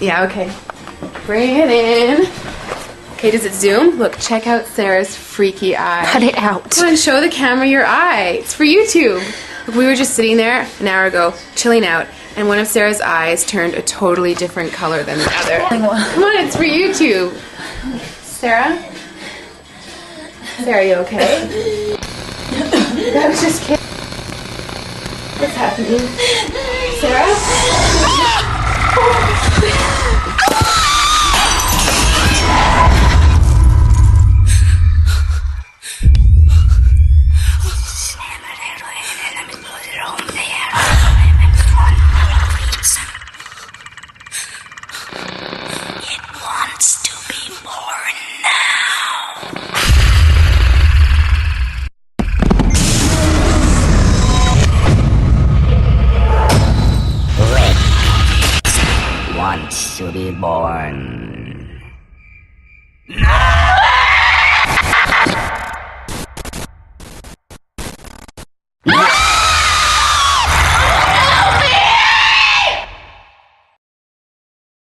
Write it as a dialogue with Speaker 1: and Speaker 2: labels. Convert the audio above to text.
Speaker 1: Yeah, okay. Bring it in. Okay, does it zoom? Look, check out Sarah's freaky eye.
Speaker 2: Cut it out.
Speaker 1: Come on, show the camera your eye. It's for YouTube. Look, we were just sitting there an hour ago, chilling out, and one of Sarah's eyes turned a totally different color than the other. Come on, it's for YouTube. Sarah? Sarah, you okay? I was just kidding. What's happening? Sarah?
Speaker 3: Wants to be born.